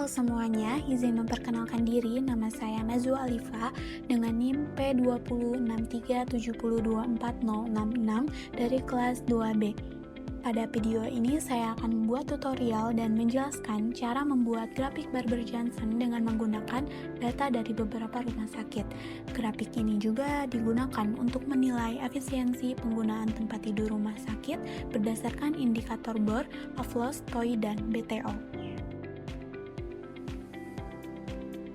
Halo semuanya, izin memperkenalkan diri, nama saya Nazwa Alifa dengan NIM P20637024066 dari kelas 2B. Pada video ini saya akan membuat tutorial dan menjelaskan cara membuat grafik Barber Johnson dengan menggunakan data dari beberapa rumah sakit. Grafik ini juga digunakan untuk menilai efisiensi penggunaan tempat tidur rumah sakit berdasarkan indikator BOR, Loss, TOI, dan BTO.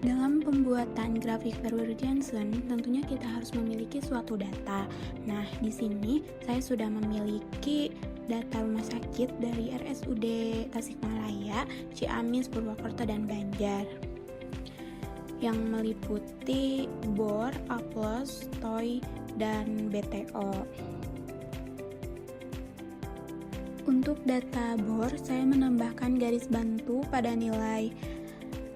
Dalam pembuatan grafik Barber Johnson, tentunya kita harus memiliki suatu data. Nah, di sini saya sudah memiliki data rumah sakit dari RSUD Tasikmalaya, Ciamis, Purwokerto, dan Banjar yang meliputi BOR, Aplos, TOI, dan BTO. Untuk data BOR, saya menambahkan garis bantu pada nilai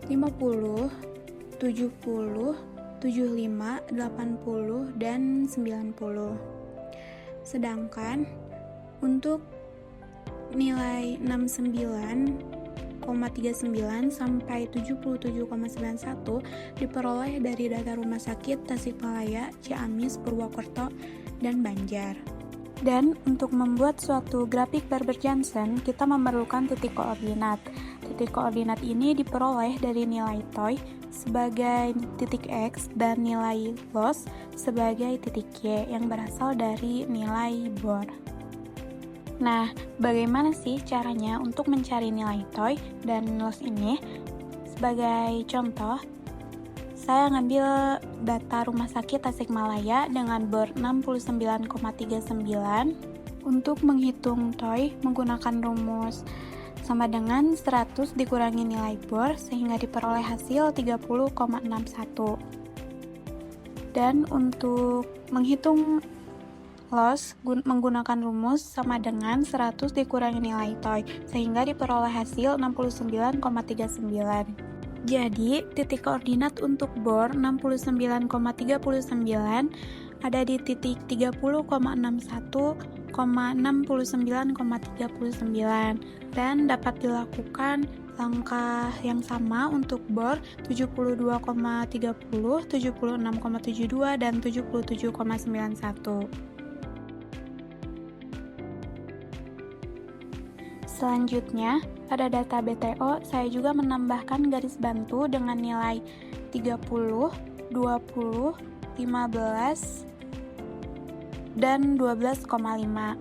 50, 70, 75, 80, dan 90. Sedangkan untuk nilai 69,39 sampai 77,91 diperoleh dari data rumah sakit Tasikmalaya, Ciamis, Purwokerto, dan Banjar. Dan untuk membuat suatu grafik Barber Johnson, kita memerlukan titik koordinat. Titik koordinat ini diperoleh dari nilai TOI sebagai titik X dan nilai loss sebagai titik Y yang berasal dari nilai BOR. Nah, bagaimana sih caranya untuk mencari nilai TOI dan loss ini? Sebagai contoh, saya ngambil data rumah sakit Tasikmalaya dengan BOR 69,39. Untuk menghitung TOI menggunakan rumus sama dengan 100 dikurangi nilai BOR sehingga diperoleh hasil 30,61. Dan untuk menghitung loss menggunakan rumus sama dengan 100 dikurangi nilai TOI sehingga diperoleh hasil 69,39. Jadi, titik koordinat untuk BOR 69,39 ada di titik 30,61,69,39 dan dapat dilakukan langkah yang sama untuk BOR 72,30, 76,72, dan 77,91. Selanjutnya, pada data BTO, saya juga menambahkan garis bantu dengan nilai 30, 20, 15, dan 12,5.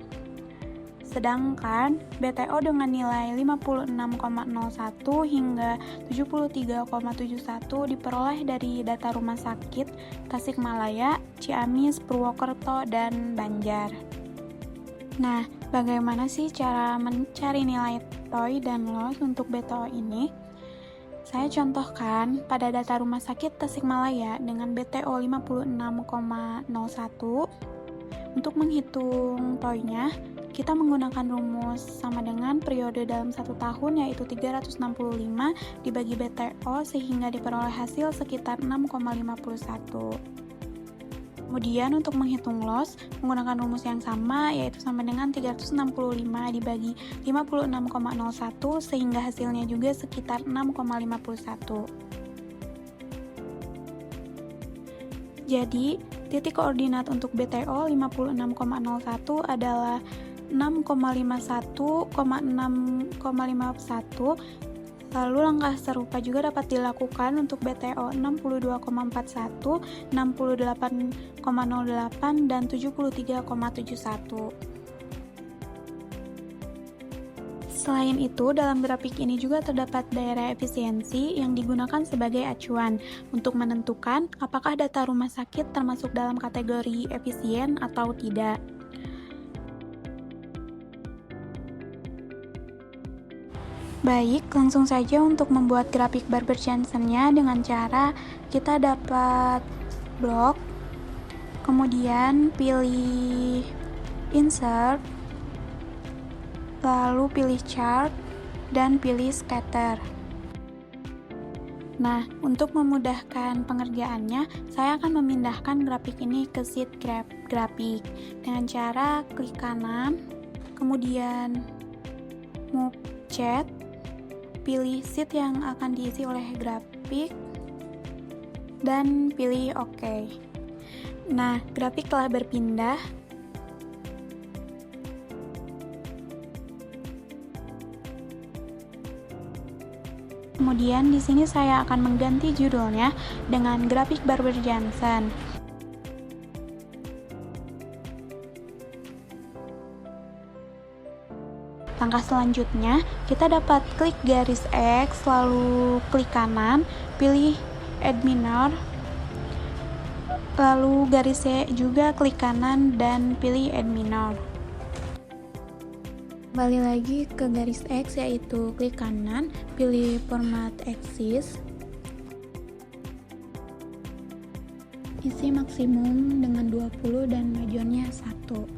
Sedangkan BTO dengan nilai 56,01 hingga 73,71 diperoleh dari data rumah sakit Tasikmalaya, Ciamis, Purwokerto, dan Banjar. Nah, bagaimana sih cara mencari nilai TOI dan loss untuk BTO ini? Saya contohkan pada data rumah sakit Tasikmalaya dengan BTO 56,01. Untuk menghitung TOI-nya, kita menggunakan rumus sama dengan periode dalam 1 tahun yaitu 365 dibagi BTO sehingga diperoleh hasil sekitar 6,51. Kemudian untuk menghitung loss menggunakan rumus yang sama yaitu sama dengan 365 dibagi 56,01 sehingga hasilnya juga sekitar 6,51. Jadi, titik koordinat untuk BTO 56,01 adalah 6,51,6,51. Lalu langkah serupa juga dapat dilakukan untuk BTO 62,41, 68,08, dan 73,71. Selain itu, dalam grafik ini juga terdapat daerah efisiensi yang digunakan sebagai acuan untuk menentukan apakah data rumah sakit termasuk dalam kategori efisien atau tidak. Baik, langsung saja untuk membuat grafik Barber Johnson-nya dengan cara kita dapat blok, kemudian pilih insert, lalu pilih chart, dan pilih scatter. Nah, untuk memudahkan pengerjaannya, saya akan memindahkan grafik ini ke sheet grafik dengan cara klik kanan, kemudian move chat, pilih sheet yang akan diisi oleh grafik, dan pilih OK. Nah, grafik telah berpindah. Kemudian di sini saya akan mengganti judulnya dengan grafik Barber Johnson. Langkah selanjutnya, kita dapat klik garis X, lalu klik kanan, pilih Add Minor, lalu garis Y juga klik kanan dan pilih Add Minor. Kembali lagi ke garis X, yaitu klik kanan, pilih Format Axis, isi maksimum dengan 20 dan majornya 1.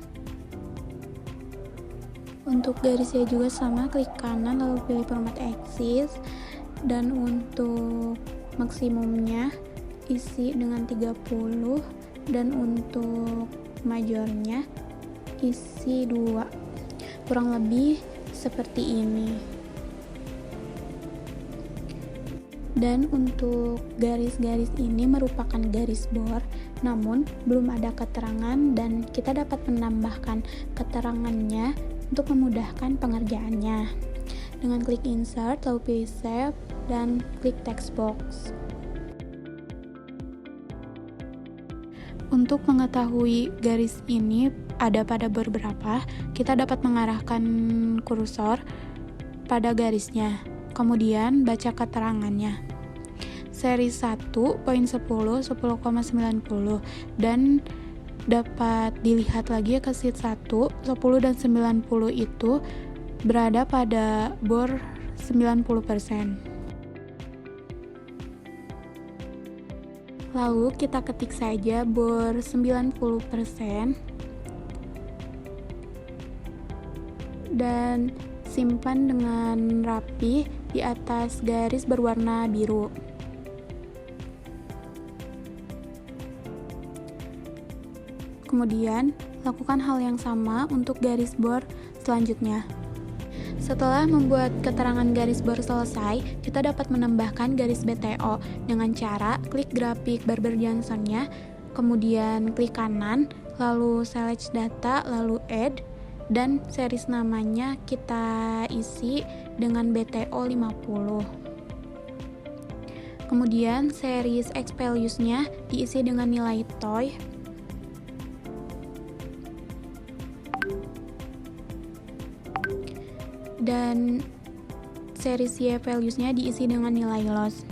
Untuk garisnya juga sama, klik kanan lalu pilih Format Axis, dan untuk maksimumnya isi dengan 30 dan untuk majornya isi 2. Kurang lebih seperti ini. Dan untuk garis-garis ini merupakan garis bor, namun belum ada keterangan dan kita dapat menambahkan keterangannya untuk memudahkan pengerjaannya. Dengan klik insert, lalu pilih save dan klik text box. Untuk mengetahui garis ini ada pada bor berapa, kita dapat mengarahkan kursor pada garisnya. Kemudian baca keterangannya. Seri 1, poin 10, 10,90 dan dapat dilihat lagi ke sheet 1, 10 dan 90 itu berada pada bor 90%. Lalu kita ketik saja bor 90% dan simpan dengan rapi di atas garis berwarna biru. Kemudian, lakukan hal yang sama untuk garis bor selanjutnya. Setelah membuat keterangan garis bor selesai, kita dapat menambahkan garis BTO dengan cara klik grafik Barber Johnson-nya, kemudian klik kanan, lalu select data, lalu add, dan series namanya kita isi dengan BTO 50. Kemudian series X values-nya diisi dengan nilai toy. Dan series Y values-nya diisi dengan nilai loss.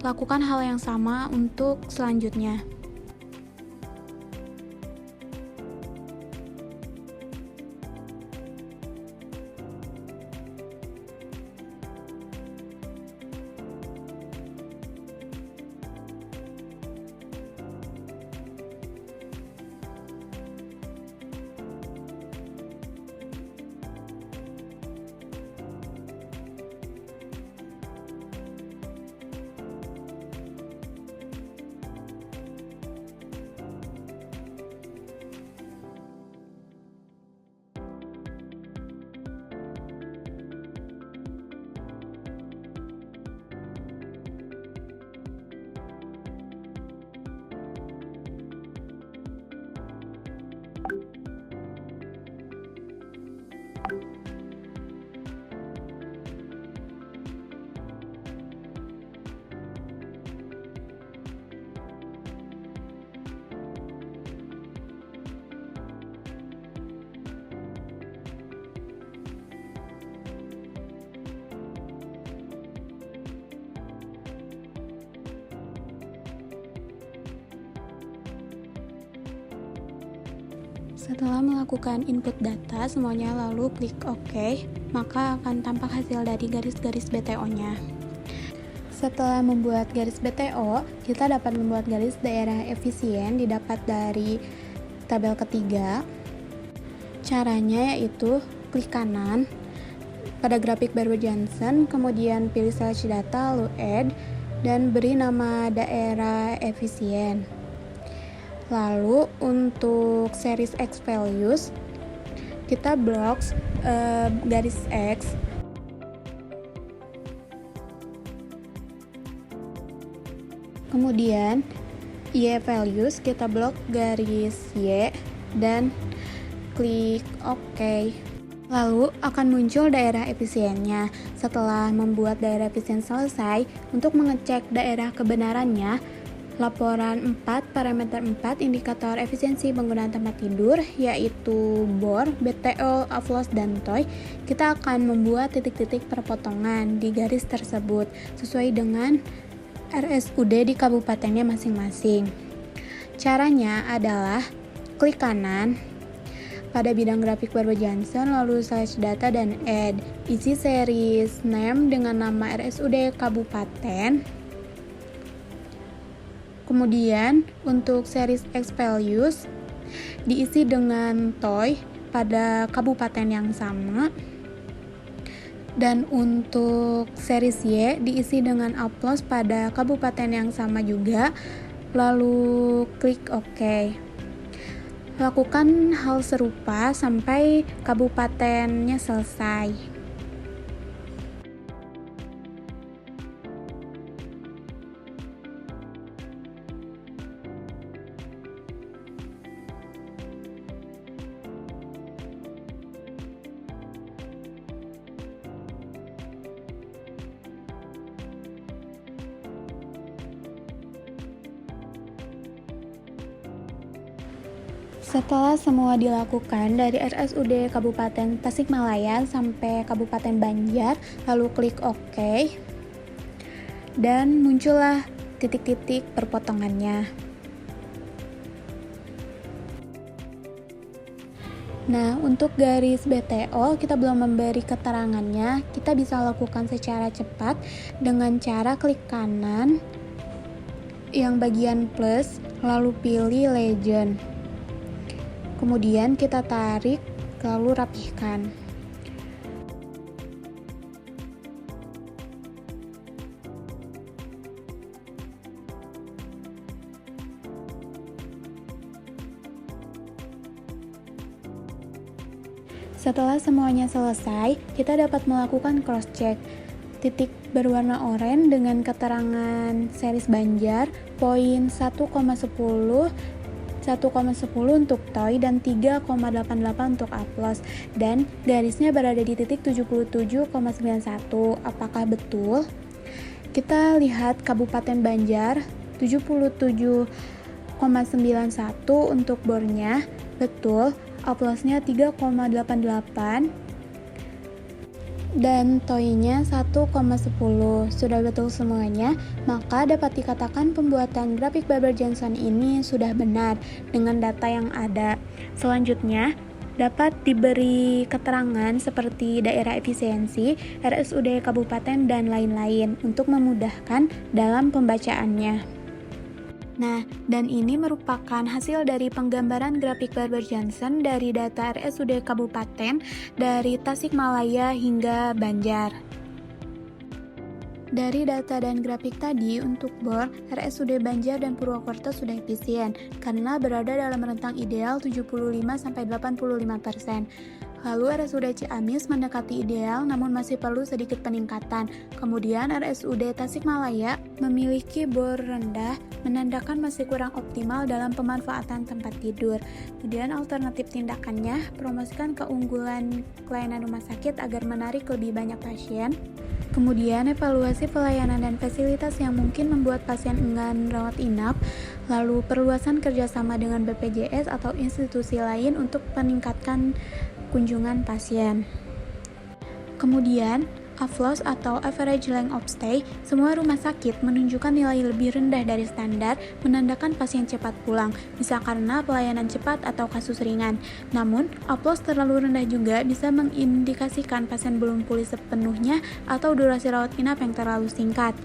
Lakukan hal yang sama untuk selanjutnya. Setelah melakukan input data semuanya lalu klik OK, maka akan tampak hasil dari garis-garis BTO-nya. Setelah membuat garis BTO, kita dapat membuat garis daerah efisien didapat dari tabel ketiga. Caranya yaitu klik kanan pada grafik Barber Johnson, kemudian pilih select data, lalu add, dan beri nama daerah efisien. Lalu untuk series X values, kita blok garis X, Kemudian Y values kita blok garis Y dan klik OK. Lalu akan muncul daerah efisiennya. Setelah membuat daerah efisien selesai, untuk mengecek daerah kebenarannya, laporan 4, parameter 4, indikator efisiensi penggunaan tempat tidur, yaitu BOR, BTO, AFLOS, dan TOI, kita akan membuat titik-titik perpotongan di garis tersebut, sesuai dengan RSUD di kabupatennya masing-masing. Caranya adalah klik kanan pada bidang grafik Barber-Johnson, lalu slash data dan add. Isi series name dengan nama RSUD kabupaten. Kemudian untuk series X values diisi dengan TOI pada kabupaten yang sama. Dan untuk series Y diisi dengan APLOS pada kabupaten yang sama juga. Lalu klik OK. Lakukan hal serupa sampai kabupatennya selesai. Setelah semua dilakukan dari RSUD Kabupaten Tasikmalaya sampai Kabupaten Banjar, lalu klik OK, dan muncullah titik-titik perpotongannya. Nah, untuk garis BTO kita belum memberi keterangannya, kita bisa lakukan secara cepat dengan cara klik kanan yang bagian plus, lalu pilih legend. Kemudian kita tarik, lalu rapihkan. Setelah semuanya selesai, kita dapat melakukan cross-check. Titik berwarna oranye dengan keterangan series Banjar, poin 1,10 untuk TOI dan 3,88 untuk APLOS, dan garisnya berada di titik 77,91. Apakah betul? Kita lihat Kabupaten Banjar 77,91 untuk bornya, betul. APLOS-nya 3,88 dan TOI-nya 1,10. Sudah betul semuanya, maka dapat dikatakan pembuatan grafik Barber-Johnson ini sudah benar dengan data yang ada. Selanjutnya, dapat diberi keterangan seperti daerah efisiensi, RSUD kabupaten, dan lain-lain untuk memudahkan dalam pembacaannya. Nah, dan ini merupakan hasil dari penggambaran grafik Barber-Johnson dari data RSUD Kabupaten dari Tasikmalaya hingga Banjar. Dari data dan grafik tadi, untuk BOR, RSUD Banjar dan Purwokerto sudah efisien karena berada dalam rentang ideal 75-85%. Lalu RSUD Ciamis mendekati ideal namun masih perlu sedikit peningkatan. Kemudian RSUD Tasikmalaya memiliki BOR rendah, menandakan masih kurang optimal dalam pemanfaatan tempat tidur. Kemudian alternatif tindakannya, promosikan keunggulan pelayanan rumah sakit agar menarik lebih banyak pasien. Kemudian evaluasi pelayanan dan fasilitas yang mungkin membuat pasien enggan rawat inap, lalu perluasan kerjasama dengan BPJS atau institusi lain untuk meningkatkan kunjungan pasien. Kemudian, AFLOS atau Average Length of Stay, semua rumah sakit menunjukkan nilai lebih rendah dari standar, menandakan pasien cepat pulang, bisa karena pelayanan cepat atau kasus ringan. Namun, AFLOS terlalu rendah juga bisa mengindikasikan pasien belum pulih sepenuhnya atau durasi rawat inap yang terlalu singkat.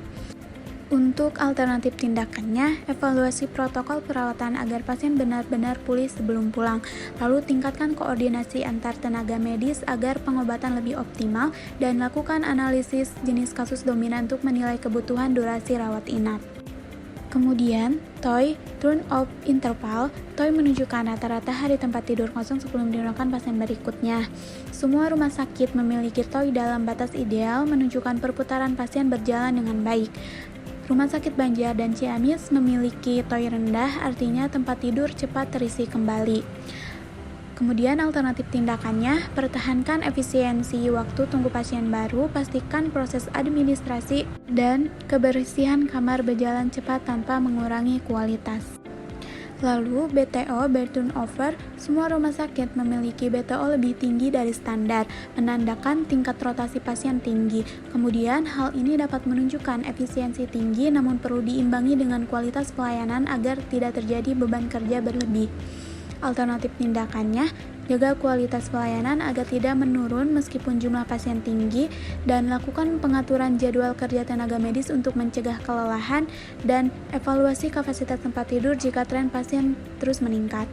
Untuk alternatif tindakannya, evaluasi protokol perawatan agar pasien benar-benar pulih sebelum pulang, lalu tingkatkan koordinasi antar tenaga medis agar pengobatan lebih optimal, dan lakukan analisis jenis kasus dominan untuk menilai kebutuhan durasi rawat inap. Kemudian, TOI, turn off interval. TOI menunjukkan rata-rata hari tempat tidur kosong sebelum digunakan pasien berikutnya. Semua rumah sakit memiliki TOI dalam batas ideal, menunjukkan perputaran pasien berjalan dengan baik. Rumah Sakit Banjar dan Ciamis memiliki TOI rendah, artinya tempat tidur cepat terisi kembali. Kemudian alternatif tindakannya, pertahankan efisiensi waktu tunggu pasien baru, pastikan proses administrasi dan kebersihan kamar berjalan cepat tanpa mengurangi kualitas. Lalu, BTO, bed turnover, semua rumah sakit memiliki BTO lebih tinggi dari standar, menandakan tingkat rotasi pasien tinggi. Kemudian, hal ini dapat menunjukkan efisiensi tinggi namun perlu diimbangi dengan kualitas pelayanan agar tidak terjadi beban kerja berlebih. Alternatif tindakannya, jaga kualitas pelayanan agar tidak menurun meskipun jumlah pasien tinggi, dan lakukan pengaturan jadwal kerja tenaga medis untuk mencegah kelelahan, dan evaluasi kapasitas tempat tidur jika tren pasien terus meningkat.